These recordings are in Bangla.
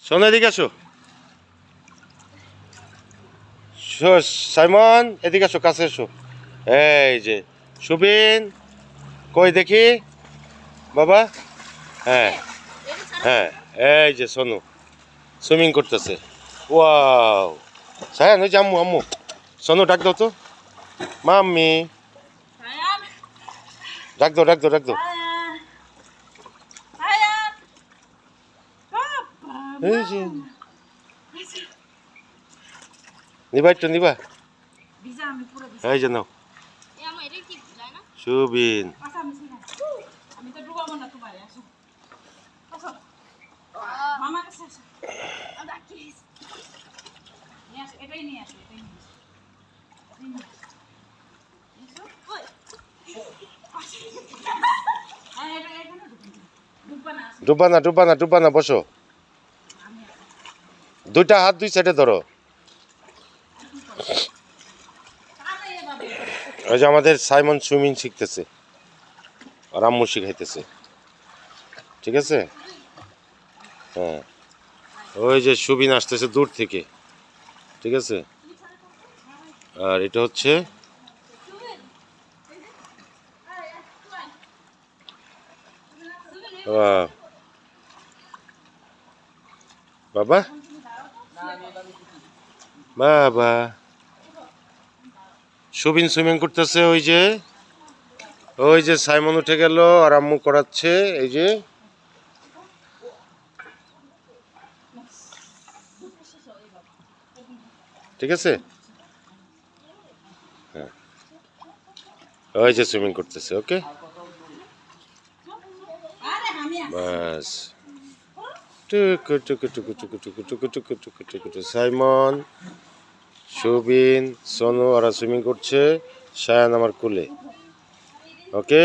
শোনো এদিকে আসো। সাইমন এদিকে আসো, কাছে এসো। এই যে সুবিন, কই দেখি বাবা। হ্যাঁ হ্যাঁ, এই যে সোনু সুইমিং করতেছে। ওয়াও, সায়ান ওই যে আম্মু আম্মু, সোনু ডাক দাও তো, মাম্মি ডাক দাও ডাক দাও ডাক দাও। এই যে নিবা একটু নিবা, এই যে নাও সুবিন। ডুবা না ডুবা না ডুবা না, বসো। দুইটা হাত দুই সাইডে ধরো। ওই যে আমাদের সাইমন সুইমিং শিখতেছে আর আম্মু শিখাইতেছে, ঠিক আছে। হ্যাঁ, ওই যে সুবিন আসতেছে দূর থেকে, ঠিক আছে। আর এটা হচ্ছে বাবা বাবা, সুবিন সুইমিং করতেছে। ওই যে সাইমন উঠে গেল আর আম্মু করাচ্ছে, এই যে ঠিক আছে। হ্যাঁ, ওই যে সুইমিং করতেছে, ওকে বাস। টুকু টুকু টুকু টুকু টুকু টুকু টুকু টুকু টুকু টুকু। সাইমন, সুবিন, সোনু ওরা সুইমিং করছে, সায়ান আমার কোলে, ওকে।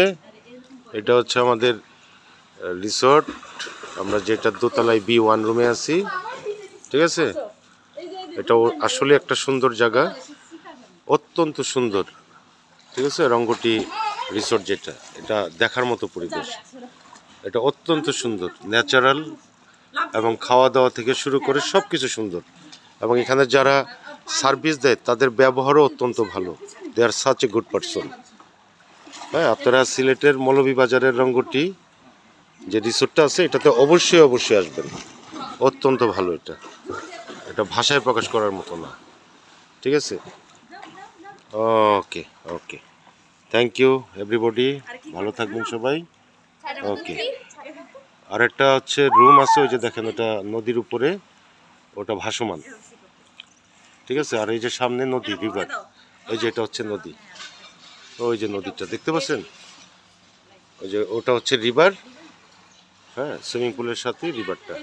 এটা হচ্ছে আমাদের রিসোর্ট, আমরা যেটা দোতলায় B1 রুমে আছি, ঠিক আছে। এটা আসলে একটা সুন্দর জায়গা, অত্যন্ত সুন্দর, ঠিক আছে। রঙ্গটি রিসোর্ট যেটা, এটা দেখার মতো পরিবেশ, এটা অত্যন্ত সুন্দর, ন্যাচারাল, এবং খাওয়া দাওয়া থেকে শুরু করে সব কিছু সুন্দর। এবং এখানে যারা সার্ভিস দেয় তাদের ব্যবহারও অত্যন্ত ভালো, দে are such a good person. হ্যাঁ, আপনারা সিলেটের মৌলভীবাজারের রঙ্গটি যে রিসোর্টটা আছে এটাতে অবশ্যই অবশ্যই আসবেন, অত্যন্ত ভালো। এটা ভাষায় প্রকাশ করার মতো না, ঠিক আছে। ওকে ওকে, থ্যাংক ইউ এভরিবডি, ভালো থাকবেন সবাই, ওকে। আরেকটা হচ্ছে রুম আছে, ওই যে দেখেন ওটা নদীর উপরে, ওটা ভাসমান, ঠিক আছে। আর এই যে সামনে নদী, রিভার, এই যে এটা হচ্ছে নদী, ওই যে নদীটা দেখতে পাচ্ছেন, ওই যে ওটা হচ্ছে রিভার। হ্যাঁ, সুইমিং পুলের সাথে রিভারটা।